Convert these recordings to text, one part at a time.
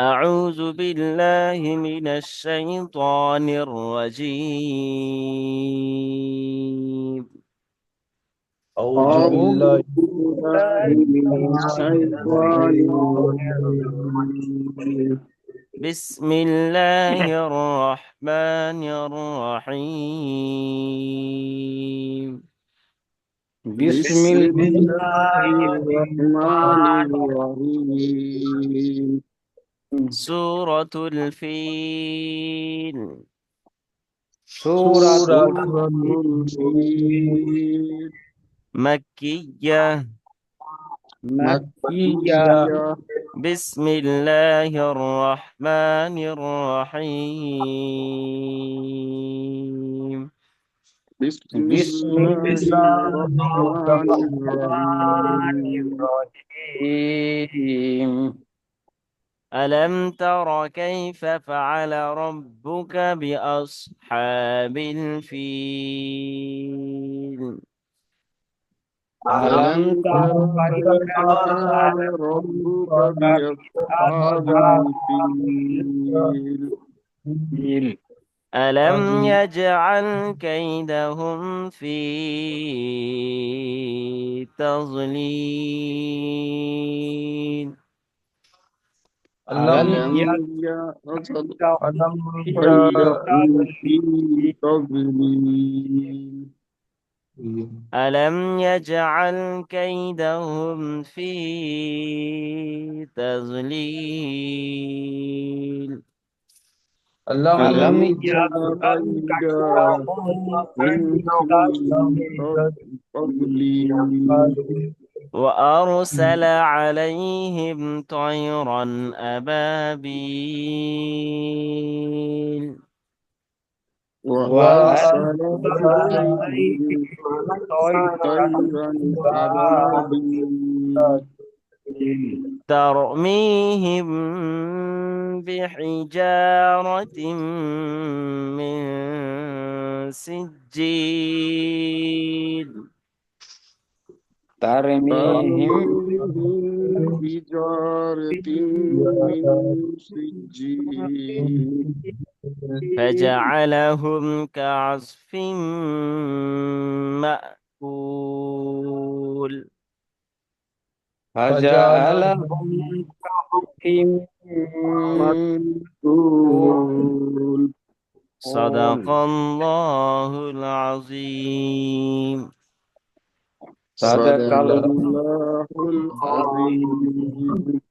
أعوذ بالله من الشيطان الرجيم. أعوذ أعوذ بالله بالله من الشيطان الرجيم. بسم الله الرحمن الرحيم. بسم الله الرحمن الرحيم. سورة الفيل. سورة سورة الفيل مكية. مكية. بسم الله الرحمن الرحيم. بسم بسم الله الله الرحمن الرحمن الرحيم. الرحيم. ألم تر كيف فعل ربك بأصحاب الفيل؟ ألم ألم تر تر كيف كيف فعل فعل ربك ربك بأصحاب بأصحاب الفيل؟ الفيل؟ ألم يجعل كيدهم في تضليل؟ ألم ألم يجعل ألم كيدهم في تضليل؟ ألم يجعل كيدهم في تضليل؟ ألم ألم يجعل يجعل كيدهم في تضليل؟ وأرسل عليهم طيرا أبابيل؟ وأرسل وأرسل عليهم طيرا أبابيل ترميهم بحجارة من سجيل؟ ترميهم ترميهم بحجارة من سجيل فجعلهم كعصف مأكول؟ فجعلهم كحكم مأكول. صدق الله العظيم. صدق صدق الله. الله العظيم.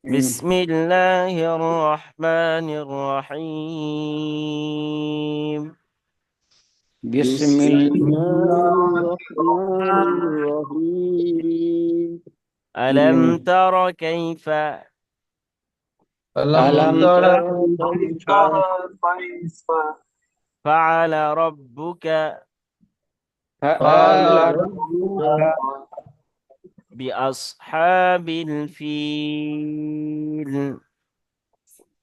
بسم الله الرحمن الرحيم. بسم بسم الله الله. الرحمن الرحيم. ألم تر كيف ألم ألم تر تر كيف فعل ربك فعل فعل ربك بأصحاب الفيل؟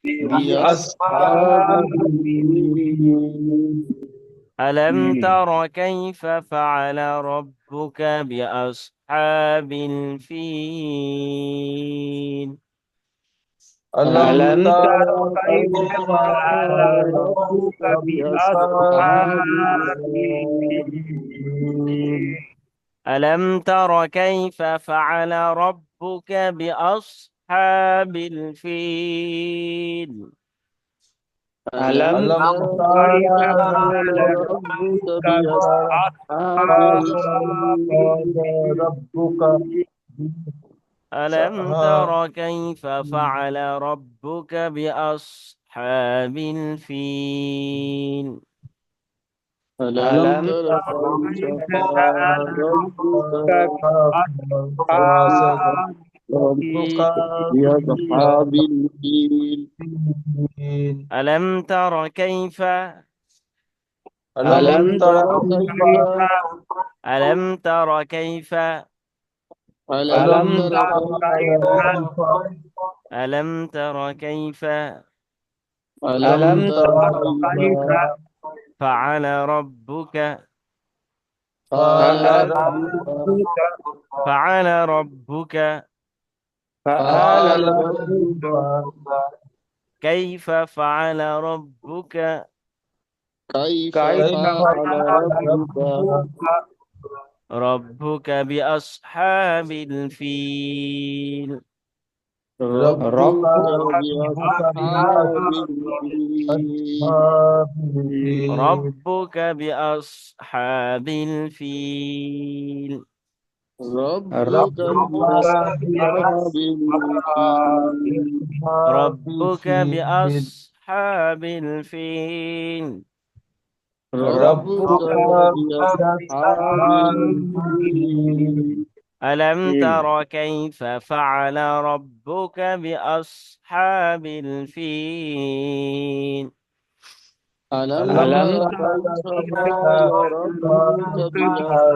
بأصحاب بأصحاب الفيل؟ ألم تر كيف فعل ربك بأصحاب الفيل؟ ألم ألم تر تر كيف كيف فعل فعل ربك ربك بأصحاب بأصحاب الفيل؟ الفيل؟ ألم تر كيف فعل ربك بأصحاب الفيل؟ ألم ألم تر تر كيف كيف فعل ربك بأصحاب فعل الفيل؟ ربك ألم تر كيف فعل ربك بأصحاب الفيل؟ ألم ألم تر تر كيف كيف فعل فعل ربك أصحاب بأصحاب الفيل؟ الفيل؟ ألم تر كيف ألم ألم تر تر كيف كيف ألم تر كيف ألم ألم تر تر كيف كيف ألم تر كيف ألم ألم تر تر كيف كيف فعل ربك فعل فعل ربك ربك فعل ربك فعل فعل ربك ربك كيف فعل ربك كيف كيف فعل فعل ربك ربك بأصحاب الفيل ربك ربك بأصحاب الفيل بأصحاب الفيل ربك بأصحاب الفيل ربك ربك بأصحاب الفيل بأصحاب ربك الفيل بأصحاب الفيل ربك ربك بأصحاب بأصحاب الفيل الفيل ألم تر كيف فعل ربك بأصحاب الفيل ألم ألم تر تر كيف كيف فعل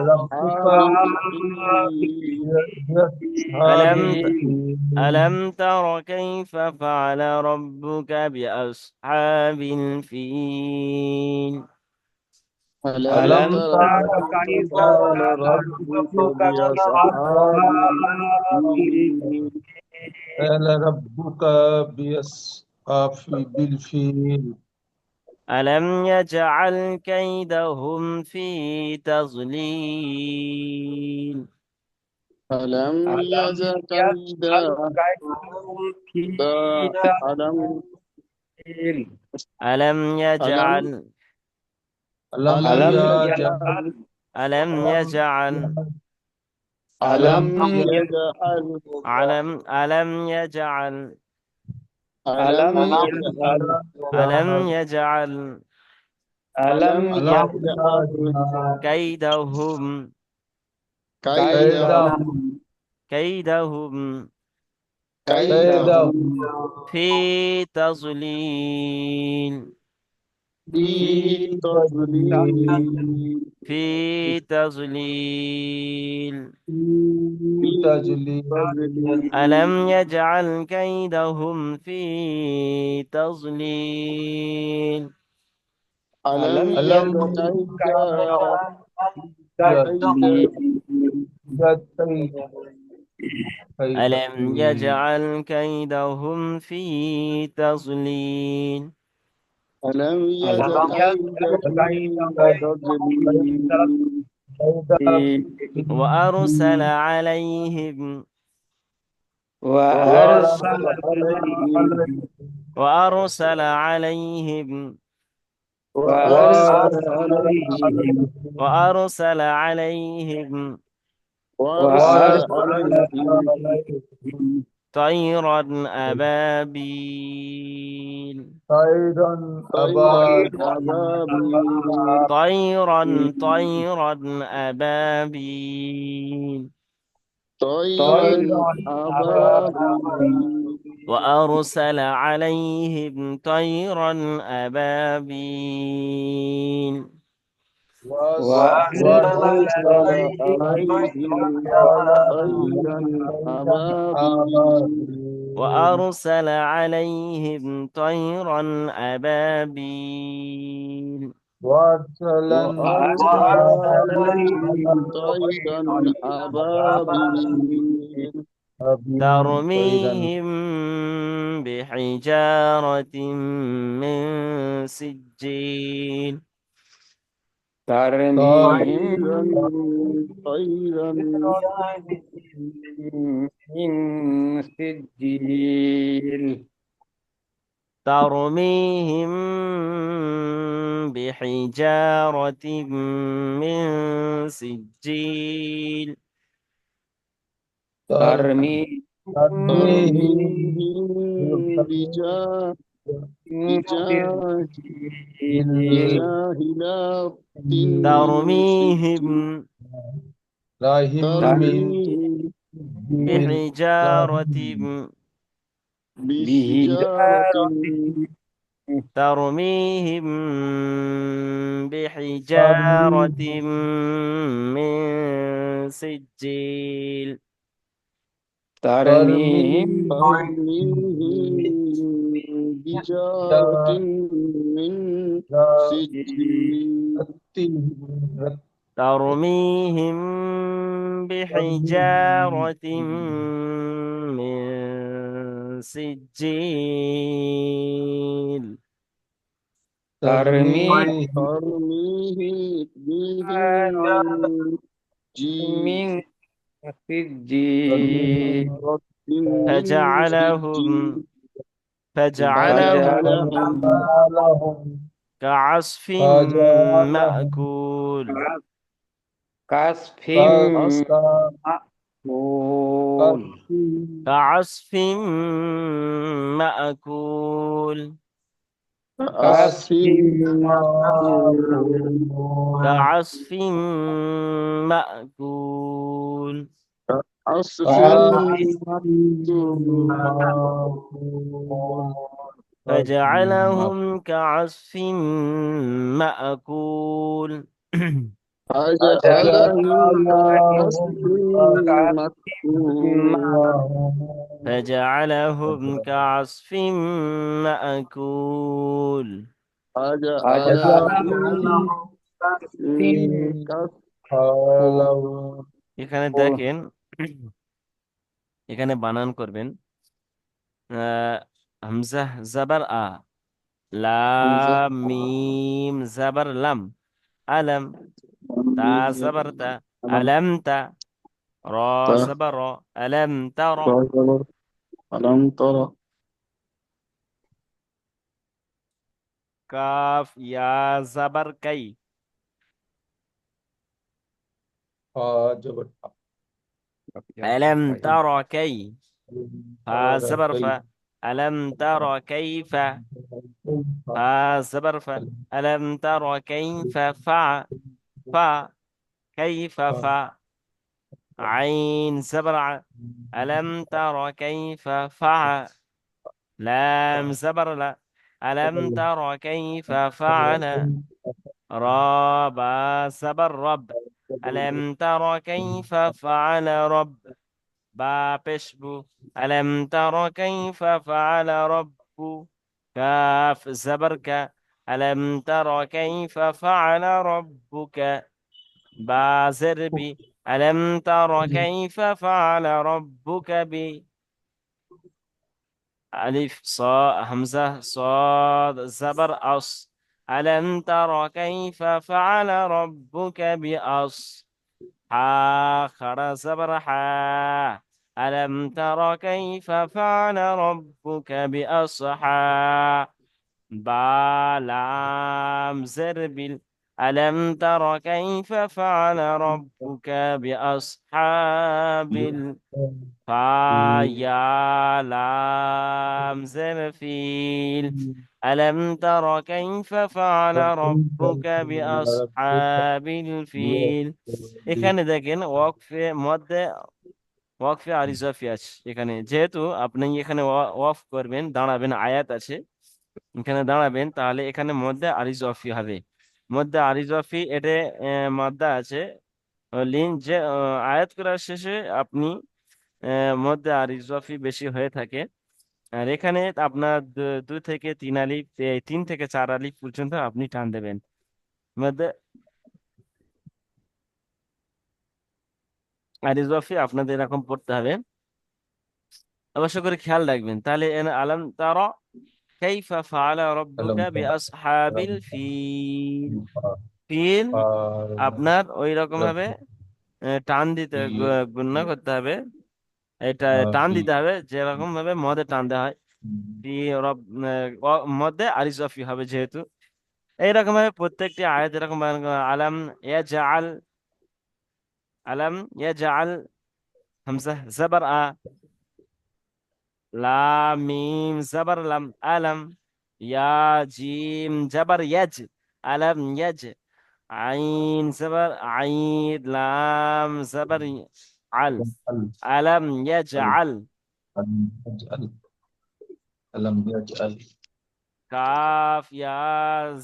ربك فعل ربك بأصحاب الفيل بأصحاب ألم الفيل ألم تر كيف فعل ربك بأصحاب الفيل ألم ألم تر تر كيف كيف فعل فعل ربك ربك بأصحاب الفيل فعل ربك بأصحاب الفيل ألم يجعل كيدهم في تضليل ألم يجعل ألم ألم ألم يجعل ألم ألم يجعل يجعل ألم يجعل ألم ألم يجعل ألم يجعل ألم يجعل ألم يجعل ألم ألم يجعل يجعل كيدهم كيدهم كيدهم كيدهم كيدهم كيدهم في تضليل في في تضليل تضليل في تضليل في في تضليل تضليل ألم يجعل كيدهم في تضليل ألم ألم يجعل يجعل كيدهم ألم كيدهم يجعل كيدهم في تضليل ألم ألم يجعل كيدهم في تضليل وأرسل عليهم وأرسل عليهم وأرسل عليهم وأرسل عليهم وأرسل عليهم وأرسل وأرسل عليهم عليهم طيرا أبابيل طيرا طيرا أبابيل أبابيل طيرا أبابيل طيرا طيرا أبابيل أبابيل وأرسل عليهم طيرا أبابيل وأرسل وأرسل عليهم طيرا طيرا أبابيل أبابيل وأرسل عليهم طيرا أبابيل وأرسل عليهم طيرا أبابيل طيرا ترميهم بحجارة من سجيل طيرا طيرا ترميهم بحجارة من سجيل ترميهم ترميهم بجاه بجاهلات من سجيل ترميهم من ترميهم بحجارة بحجارة ترميهم بحجارة من سجيل ترميهم بجارة من سجيل ترميهم بحجارة من سجيل ترميهم ترميهم جيل من سجيل رب من فجعلهم سجيل فجعلهم فجعلهم فجعلهم كعصف فجعلهم مأكول كعصف مأكول كعصف مأكول كعصف كعصف مأكول معقول كعصف مأكول عصف كعصف مأكول معقول فجعلهم كعصف مأكول فجعلهم كعصف فجعلهم كعصف مأكول فجعلهم كعصف مأكول فجعلهم فجعلهم كعصف فجعلهم এখানে দেখেন, এখানে বানান করবেন হামজা জাবার আ, حمزة লাম মিম জাবার লাম, আলম, তা জাবার তা, ألم আলম তা, র تر জাবার র, আলম তার, زبر ألم ترى কাফ ইয়া জাবার কাই, فجعل আলম তার কাই, ফা জাবার ফা, আলম তার কাইফা, ফা জাবার ফা, আলম তার কাইফা ফা, ফা كيف فا، عين زبر ألم تر كيف فعل، لام زبر لا، ألم تر كيف فعل، را با زبر رب، ألم تر كيف فعل رب، با بشبو، ألم تر كيف فعل رب، كاف زبرك، ألم تر كيف فعل ربك، بازربي، ألم تر كيف فعل ربك ألف صاد همزة صاد زبر أص، ألم تر كيف فعل ربك بأص، حا خر زبر حا، ألم تر كيف فعل ربك بأصحى، بالام زربل، ألم تر كيف فعل ربك بأصحاب فيا لام زرفيل، ألم تر كيف فعل ربك بأصحاب الفيل এখানে দেখেন ওয়াকফে মধ্যে ওয়াকফে আরিজাফি আছে। এখানে যেহেতু আপনি এখানে ওয়াকফ করবেন, দাঁড়াবেন, আয়াত আছে, এখানে দাঁড়াবেন, তাহলে এখানে মধ্যে আরিজফি হবে। মধ্যে আরিজফি এটা মাদ্দা আছে, লিন যে আয়াত করার শেষে আপনি মধ্যে আরিজফি বেশি হয়ে থাকে। আর এখানে আপনার 2 থেকে 3 আলিফ, 3 থেকে 4 আলিফ পর্যন্ত আপনি টান দেবেন মধ্যে আরিজফি। আপনাদের এরকম পড়তে হবে, অবশ্য করে খেয়াল রাখবেন। তাহলে আলম তারা কাইফা ফাআলা রাব্বুকা বিআসহাবিল ফিল, ফিল আপনার ওই রকম ভাবে টান দিতে গুণনা করতে হবে, এটা টান দিতে হবে যেরকম ভাবে মদে টান দেওয়া হয়। ফি রব মধ্যে আরিজফি হবে যেহেতু, এইরকম ভাবে প্রত্যেকটি আয়াত এরকম আলাম ইয়াজআল, আলাম ইয়াজআল হামজা জবর আ, লাম মিম জবর লাম, আলাম, ইয়া জিম জবর ইয়াজ, আলাম ইয়াজ, আইন জবর আইন, লাম জবর আল, আলাম ইয়াজআল, ألم يجعل কাফ ইয়া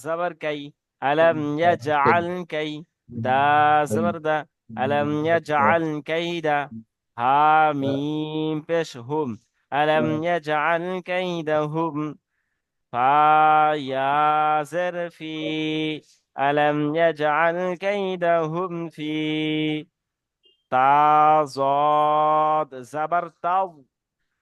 জবর কাই, আলাম ইয়াজআল কাই, দা জবর দা, আলাম ইয়াজআল কাইদা, হা মিম পেশ হুম, আলাম ইয়াজআল কাইদাহুম, ফা ইয়া জের ফি, আলাম ইয়াজআল কাইদাহুম ফি, তা জদ জবর তাও,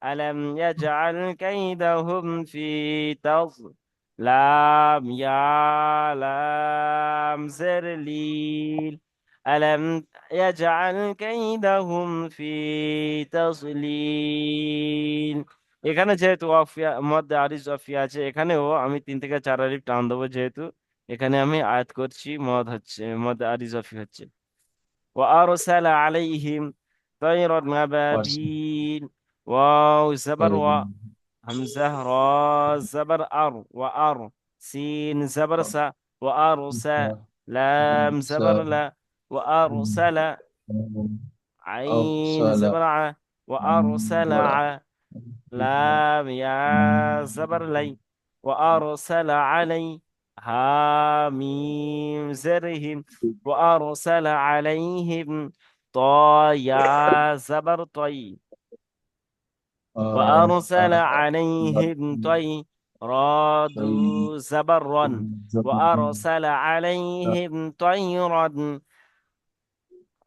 ألم يجعل كيدهم في تضلام يا لام زر ليل ألم يجعل كيدهم في تضليل। এখানে যেহেতু অফিয়া মধ্যে আরিজ অফিয়া আছে, এখানেও আমি 3 থেকে 4 আলিফ টান দেবো, যেহেতু এখানে আমি আয়াত করছি, মধ্যে আরিজ অফি হচ্ছে। وأرسل عليهم طيرا وارسل أبابيل واو زبر طيب و همزة را زبر أر وأر سين زبر س وأرسل لام زبر أرسل لا وأرسل عين أرسل زبر ع وأرسل ع لام يا زبر لي وأرسل علي هاميم زرهم وأرسل عليهم طايا زبر طي وأرسل عليهم طي رادوا زبرا وأرسل عليهم طيرا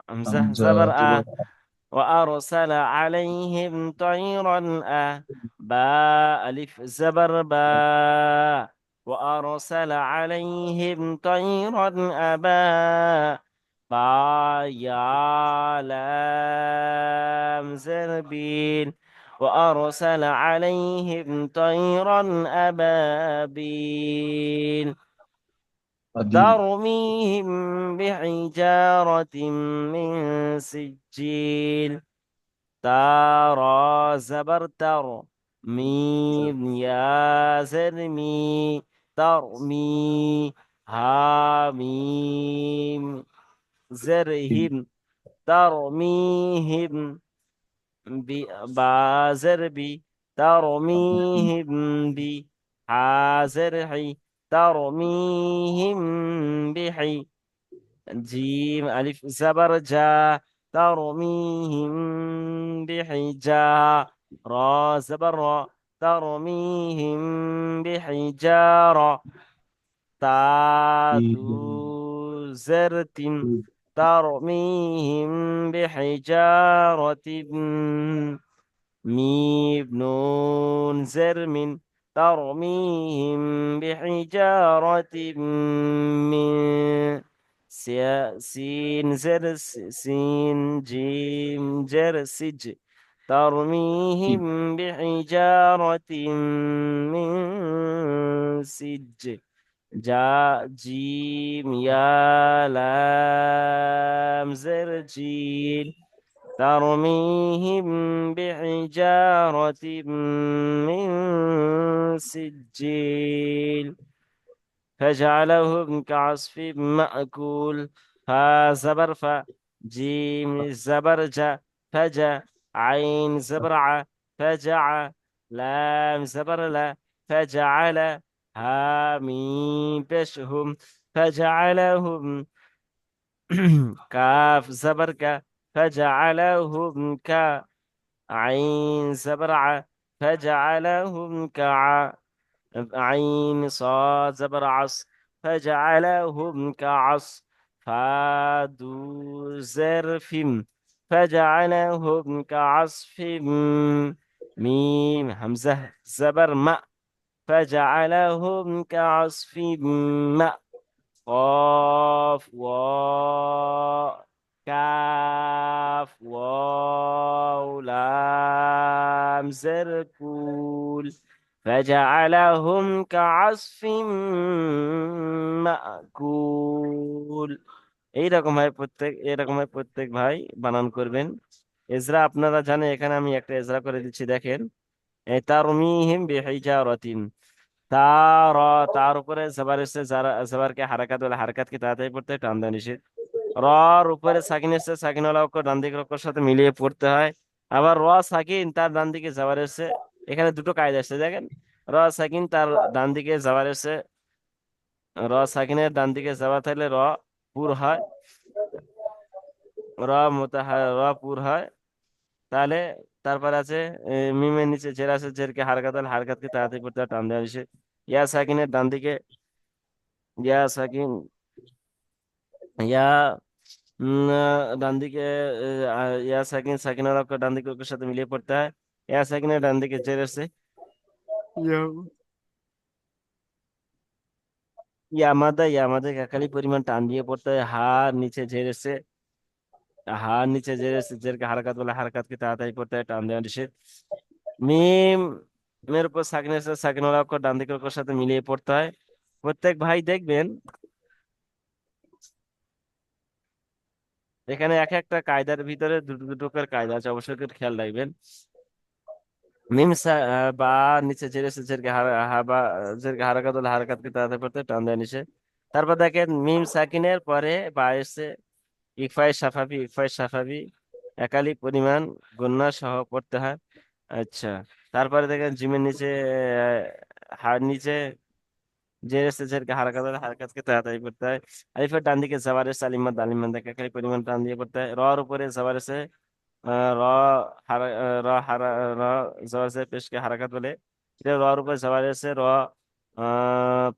همزة زبر وأرسل عليهم طيرا باء ألف زبر باء وأرسل عليهم طيرا أبا با يا لام زربين وأرسل عليهم طيرا أبابيل أديب ترميهم بحجارة من سجيل ترى زبر تر ميم يا زرمي ترمي هاميم زرهم ترميهم بازربي ترميهم بحازرحي ترميهم بحي جيم ألف زبر جا ترميهم بحجارة را زبر را ترميهم بحجارة تادو زرت ترميهم بحجارة ميم نون زرم ترميهم بحجارة من سين سين جيم جرسج ترميهم بحجارة من سج جا جيم يا لام زرجيل ترميهم بحجارة من سجيل فجعلهم كعصف مأكول فا زبر فا جيم زبر جا فجا عين زبرع فجع لام زبر لا فجعل هاميم بشهم فجعلهم كاف زبر كا فجعلهم كعين زبرع فجعلهم عين صاد زبر عص فجعلهم فادو زرف فجعلهم كعصف ميم همزة زبر ما فجعلهم كعصف قاف كاف واو لام زركول فجعلهم كعصف মাকুল। এইরকম ভাবে প্রত্যেক ভাই বানান করবেন। এজরা আপনারা জানেন, এখানে আমি একটা এজরা করে দিচ্ছি, দেখেন। তারমিহিম বিহিজারাতিন, তার তার উপরে জবর এসে, জবরকে হারাকাত বলে, হারাকাতকে তাড়াতাড়ি পড়তে হয়, টান দেওয়া নিষেধ। রর উপরে সাকিন এসে, সাকিনওয়ালা অক্ষর ডান দিকের অক্ষরের সাথে মিলিয়ে পড়তে হয়। আবার র সাকিন তার ডান দিকে জবর এসে, এখানে দুটো কায়দা আসছে, দেখেন। র সাকিন তার ডান দিকে জবর এসে, র সাকিনের ডান দিকে জবর থাকলে র পুর হয়, র পুর হয়। তাহলে তারপর আছে মিমের নিচে জের আছে, জেরকে হারকাত হলে হারকাতকে তাড়াতাড়ি পড়তে হয়, টান দেওয়া নিষেধ। ইয়া সাকিনের ডান দিকে, ইয়া সাকিন, ইয়া ডান দিকে, ইয়া সাকিন সাকিনের অক্ষর ডান দিকে অক্ষরের সাথে মিলিয়ে পড়তে হয়। ইয়া সাকিনের ডান দিকে জের এসছে, ইয়ামাদা একালি পরিমাণ টান দিয়ে পড়তে হয়। হা নিচে জের এসছে, হা নিচে জের এসছে, জেরকে হারাকাত বলে, হারাকাতকে তাড়াতাড়ি পড়তে হয়, টান দেওয়া নিষেধ। মিম এর উপর সাকিন এসছে, সাকিন ওয়ালা অক্ষর ডান দিকের অক্ষরের সাথে মিলিয়ে পড়তে হয়। প্রত্যেক ভাই দেখবেন এখানে এক একটা কায়দার ভিতরে দুটো দুটো করে কায়দা আছে, অবশ্যই করে খেয়াল রাখবেন। বা নিচে জের এসছে, জেরকে জেরকে হারাকাত হলে হারাকাতকে তাড়াতাড়ি পড়তে হয়, টান দেওয়া নিষেধ। তারপর দেখেন মিম সাকিনের পরে বা এসছে, ইকফাই সাফাবি একালি পরিমাণ গুণনা সহ পড়তে হয়। আচ্ছা, তারপরে দেখেন জিমের নিচে হার নিচে জের এসছে, জেরকে হারাকাত হলে হারাকাতকে তাড়াতাড়ি পড়তে হয়। আলিফের ডান দিকে জাবার এসছে, আলিমাদ একালি পরিমাণ টান দিয়ে পড়তে হয়। রর উপরে জাবার এসে র হারা র হারা র জবর এসে পেশকে হারাকাত বলে, এটা রর উপরে জাবার এসে র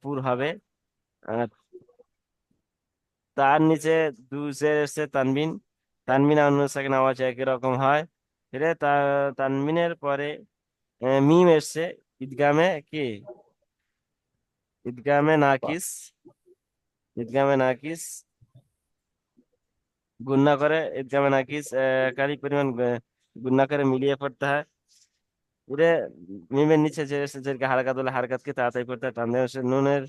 পুর হবে। আহ, তার নিচে দুজের এসে তানবিন, তানবিন আর নুন সাকিন আওয়াজ একই রকম হয়। এটা তানবিনের পরে মিম এসছে, ঈদগামে কি, ঈদগামে নাকিস, ঈদগামে নাকিস গুন্না করে, ঈদগামে নাকিস কারি পরিমাণ গুন্না করে মিলিয়ে পড়তে হয়। পুরে মিমের নিচে যে এসে যে হারাকাত হলে হারাকাতকে তাড়াতাড়ি পড়তে হয়, টান দেওয়া নিষেধ। নুনের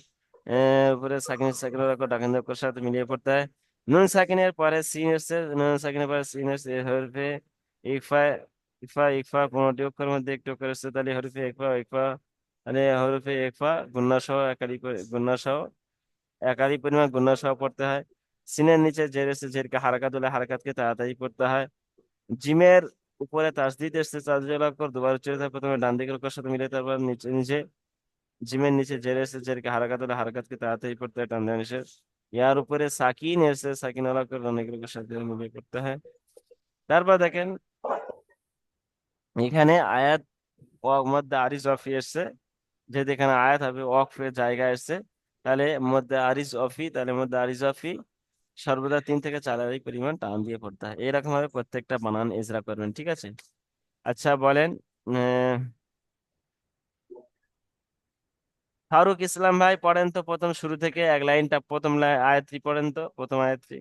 উপরে সাকিনের অক্ষর ডাকিন অক্ষরের সাথে মিলিয়ে পড়তে হয়। নুন সাকিনের পরে সিন এসছে, নুন সাকিনের পরে সিন এসছে, এই হরফে ইকফা, ইকফা 15টি অক্ষরের মধ্যে একটি অক্ষর এসছে, তাহলে হরফে ইকফা তাহলে হরফে ইকফা গুন্না সহ একাধিক পরিমাণ গুন্না সহ পড়তে হয়। সিনের নিচে জের এসছে, জেরকে হারাকাত হলে হারাকাতকে তাড়াতাড়ি পড়তে হয়। জিমের উপরে তাসদিদ এসছে, তাসদিদ অক্ষর দুবার উচ্চারিত হয়, প্রথমে ডান দিকের অক্ষরের সাথে মিলে, তারপর নিচে নিচে জিমের নিচে জের এসছে, জেরকে হারাকাত হলে হারাকাতকে তাড়াতাড়ি পড়তে হয়, টান দেওয়া নিষেধ। ইয়ার উপরে সাকিন এসছে, সাকিন ওয়ালা অক্ষর ডান দিকের অক্ষরের সাথে মিলিয়ে পড়তে হয়। তারপর দেখেন এখানে আয়াত মধ্যে আরিজ অফি এসছে, যেহেতু এখানে আয়াত হবে ওয়াকফের জায়গা এসছে, তাহলে মধ্যে আরিজ অফি, তাহলে মধ্যে আরিজ অফি সর্বদা 3 থেকে 4 আলি পরিমাণ টান দিয়ে পড়তে হয়। এরকম ভাবে প্রত্যেকটা বানান ইজরা করবেন, ঠিক আছে? আচ্ছা বলেন, আহ, ফারুক ইসলাম ভাই পড়েন তো প্রথম শুরু থেকে এক লাইনটা, প্রথম আয়াতটি পড়েন তো, প্রথম আয়াতটি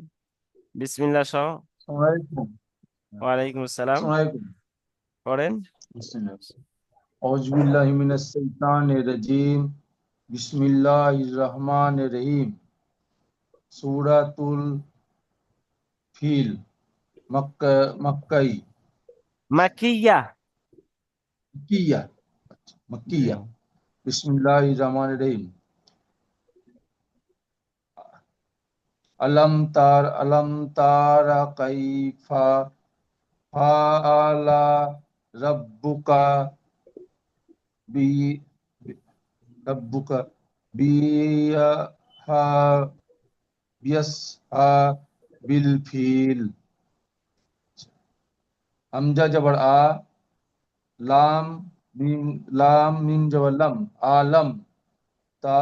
বিসমিল্লাহ সহ। আসসালামু ওয়ালাইকুম আসসালাম, আলাইকুম। পড়েন। বিসমিল্লাহ। আউযু বিল্লাহি মিনাশ শাইতানির রাজিম। বিসমিল্লাহির রহমানির রহিম। সূরাতুল ফিল। মক্কাই। মাকিয়া। কিয়া। জি। মক্কিয়া। বিসমিল্লাহির রহমানির রহিম। আলম তারা কাইফা ফাআলা রাব্বুকা বি রাব্বুকা বিহা বিয়াসহা বিল ফিল। হামজা জবর আ, লাম মিম, লাম মিম জবর লাম, আলম। তা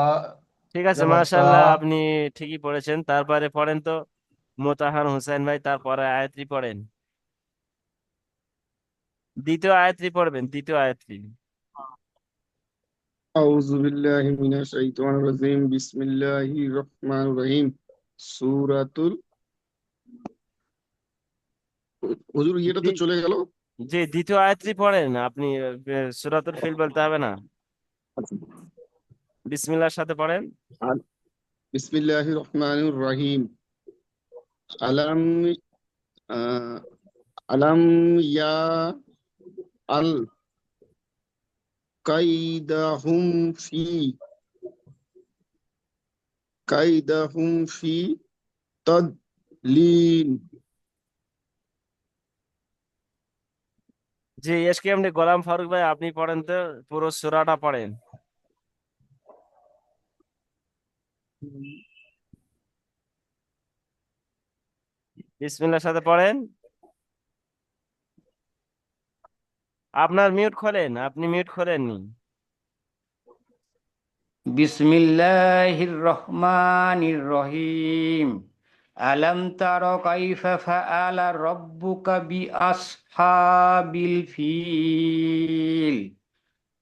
ঠিক আছে, জবর তা। মাশাআল্লাহ, আপনি ঠিকই পড়েছেন। তারপরে পড়েন তো মোতাহার হোসেন ভাই, তারপরে আয়াতটি পড়েন, দ্বিতীয় আয়াতটি পড়বেন, দ্বিতীয় আয়াতটি। أعوذ بالله من الشيطان الرجيم بسم الله الرحمن الرحيم সূরাতুল হুজুর ইয়েটা তো জি চলে গেল। জি, দ্বিতীয় আয়াতটি পড়েন আপনি, সূরাতুল ফিল বলতে হবে না, বিসমিল্লাহর সাথে পড়েন। বিসমিল্লাহির রহমানির রহিম আলাম আহ, আলাম ইয়া আল কাইদাহুম ফি কাইদাহুম ফি তাদলিন। জি, এসকে এমনি গোলাম ফারুক ভাই, আপনি পড়েন তো, পুরো সূরাটা পড়েন, বিসমিল্লাহর সাথে পড়েন। আপনার মিউট খোলেন, আপনি মিউট খোলেননি। বিসমিল্লাহির রহমানির রহিম আলম তারা কাইফা ফাআলা রাব্বুকা বিআসহাবিল ফিল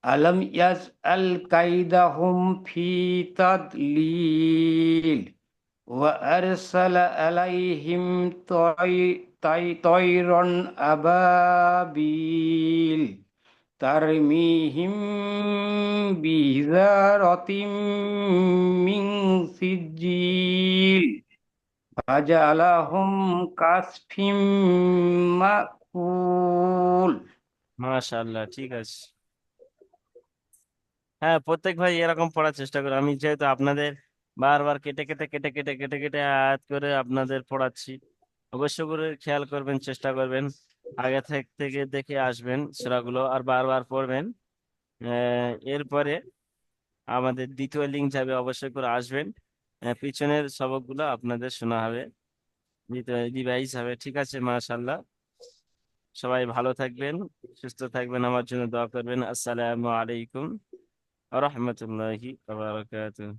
আলম ইয়াজআল কাইদাহুম ফি তাদলিল ওয়া আরসালা আলাইহিম তায়রান আবাবিল তারমিহিম বিহিজারাতিম মিন সিজিল ফাজআলাহুম কাসফিম মাকুল। মাশাআল্লাহ, ঠিক আছে। হ্যাঁ, প্রত্যেক ভাই এরকম পড়ার চেষ্টা করে। আমি যেহেতু আপনাদের বারবার কেটে কেটে কেটে কেটে কেটে কেটে আয়াত করে আপনাদের পড়াচ্ছি, অবশ্য করে খেয়াল করবেন, চেষ্টা করবেন আগে থেকে দেখে আসবেন সূরাগুলো আর বারবার পড়বেন। এরপরে আমাদের দ্বিতীয় লিঙ্ক যাবে, অবশ্যই করে আসবেন। পিছনের সবকগুলো আপনাদের শোনা হবে, দ্বিতীয় ডিভাইস হবে। ঠিক আছে, মাশাআল্লাহ। সবাই ভালো থাকবেন, সুস্থ থাকবেন, আমার জন্য দোয়া করবেন। আসসালামু আলাইকুম ওয়া রাহমাতুল্লাহি ওয়া বারাকাতুহু।